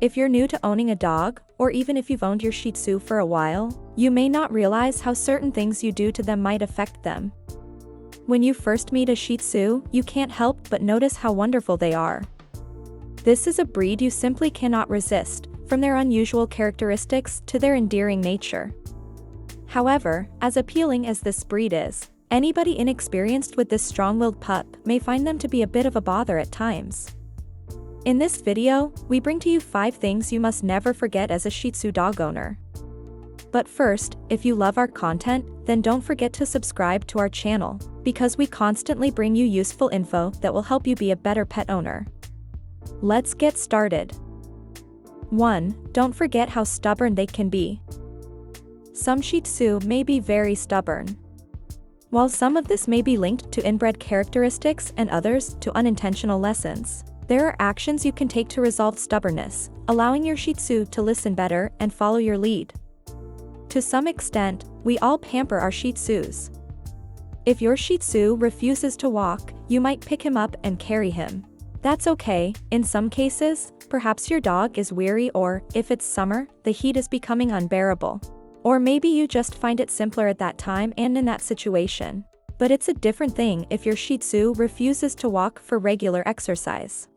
If you're new to owning a dog, or even if you've owned your Shih Tzu for a while, you may not realize how certain things you do to them might affect them. When you first meet a Shih Tzu, you can't help but notice how wonderful they are. This is a breed you simply cannot resist, from their unusual characteristics to their endearing nature. However, as appealing as this breed is, anybody inexperienced with this strong-willed pup may find them to be a bit of a bother at times. In this video, we bring to you 5 things you must never forget as a Shih Tzu dog owner. But first, if you love our content, then don't forget to subscribe to our channel, because we constantly bring you useful info that will help you be a better pet owner. Let's get started. 1. Don't forget how stubborn they can be. Some Shih Tzu may be very stubborn. While some of this may be linked to inbred characteristics and others to unintentional lessons, there are actions you can take to resolve stubbornness, allowing your Shih Tzu to listen better and follow your lead. To some extent, we all pamper our Shih Tzus. If your Shih Tzu refuses to walk, you might pick him up and carry him. That's okay. In some cases, perhaps your dog is weary, or, if it's summer, the heat is becoming unbearable. Or maybe you just find it simpler at that time and in that situation. But it's a different thing if your Shih Tzu refuses to walk for regular exercise.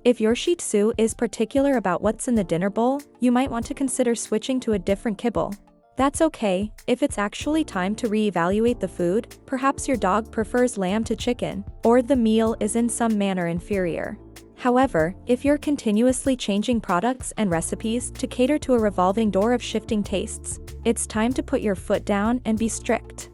If your Shih Tzu is particular about what's in the dinner bowl, you might want to consider switching to a different kibble. That's okay. If it's actually time to reevaluate the food, perhaps your dog prefers lamb to chicken, or the meal is in some manner inferior. However, if you're continuously changing products and recipes to cater to a revolving door of shifting tastes, it's time to put your foot down and be strict.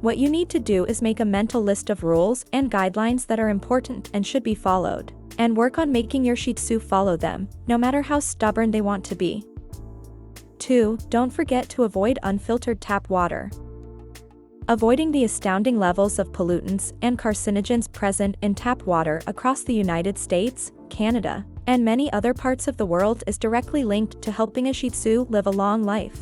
What you need to do is make a mental list of rules and guidelines that are important and should be followed, and work on making your Shih Tzu follow them, no matter how stubborn they want to be. 2. Don't forget to avoid unfiltered tap water. Avoiding the astounding levels of pollutants and carcinogens present in tap water across the United States, Canada, and many other parts of the world is directly linked to helping a Shih Tzu live a long life.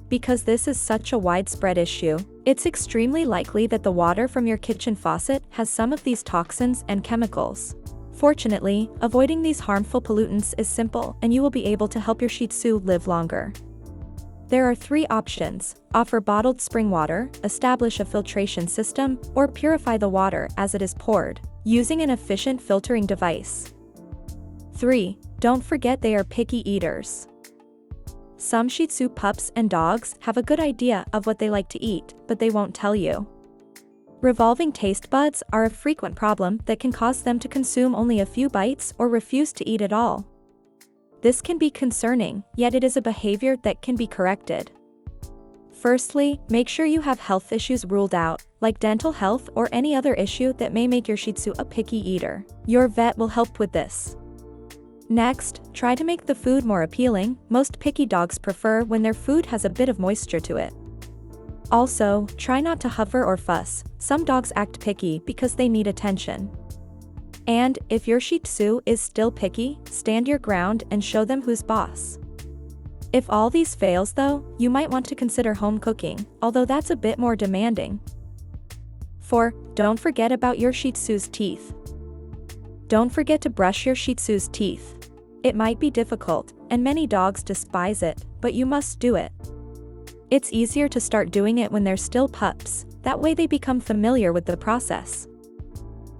Because this is such a widespread issue, it's extremely likely that the water from your kitchen faucet has some of these toxins and chemicals. Fortunately, avoiding these harmful pollutants is simple, and you will be able to help your Shih Tzu live longer. There are 3 options: offer bottled spring water, establish a filtration system, or purify the water as it is poured, using an efficient filtering device. 3. Don't forget they are picky eaters. Some Shih Tzu pups and dogs have a good idea of what they like to eat, but they won't tell you. Revolving taste buds are a frequent problem that can cause them to consume only a few bites or refuse to eat at all. This can be concerning, yet it is a behavior that can be corrected. Firstly, make sure you have health issues ruled out, like dental health or any other issue that may make your Shih Tzu a picky eater. Your vet will help with this. Next, try to make the food more appealing. Most picky dogs prefer when their food has a bit of moisture to it. Also, try not to hover or fuss. Some dogs act picky because they need attention. And, if your Shih Tzu is still picky, stand your ground and show them who's boss. If all these fails though, you might want to consider home cooking, although that's a bit more demanding. 4. Don't forget about your Shih Tzu's teeth. Don't forget to brush your Shih Tzu's teeth. It might be difficult, and many dogs despise it, but you must do it. It's easier to start doing it when they're still pups, that way they become familiar with the process.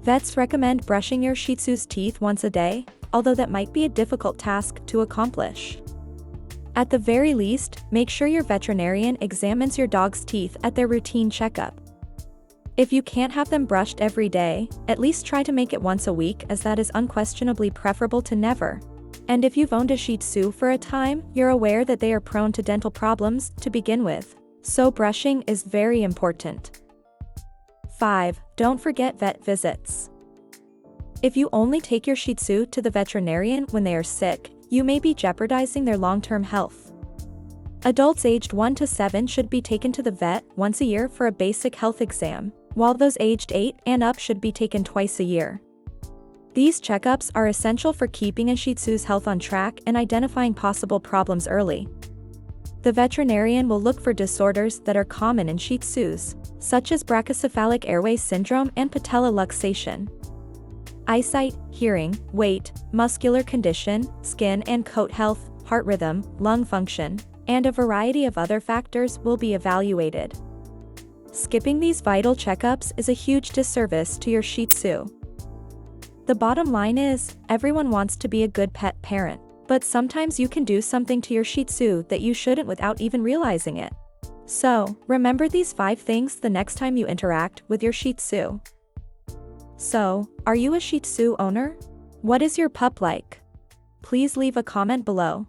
Vets recommend brushing your Shih Tzu's teeth once a day, although that might be a difficult task to accomplish. At the very least, make sure your veterinarian examines your dog's teeth at their routine checkup. If you can't have them brushed every day, at least try to make it once a week, as that is unquestionably preferable to never. And if you've owned a Shih Tzu for a time, you're aware that they are prone to dental problems to begin with, so brushing is very important. 5. Don't forget vet visits. If you only take your Shih Tzu to the veterinarian when they are sick, you may be jeopardizing their long-term health. Adults aged 1 to 7 should be taken to the vet once a year for a basic health exam, while those aged 8 and up should be taken twice a year. These checkups are essential for keeping a Shih Tzu's health on track and identifying possible problems early. The veterinarian will look for disorders that are common in Shih Tzus, such as brachycephalic airway syndrome and patella luxation. eyesight, hearing, weight, muscular condition, skin and coat health, heart rhythm, lung function, and a variety of other factors will be evaluated. Skipping these vital checkups is a huge disservice to your Shih Tzu. The bottom line is, everyone wants to be a good pet parent, but sometimes you can do something to your Shih Tzu that you shouldn't without even realizing it. So, remember these 5 things the next time you interact with your Shih Tzu. So, are you a Shih Tzu owner? What is your pup like? Please leave a comment below.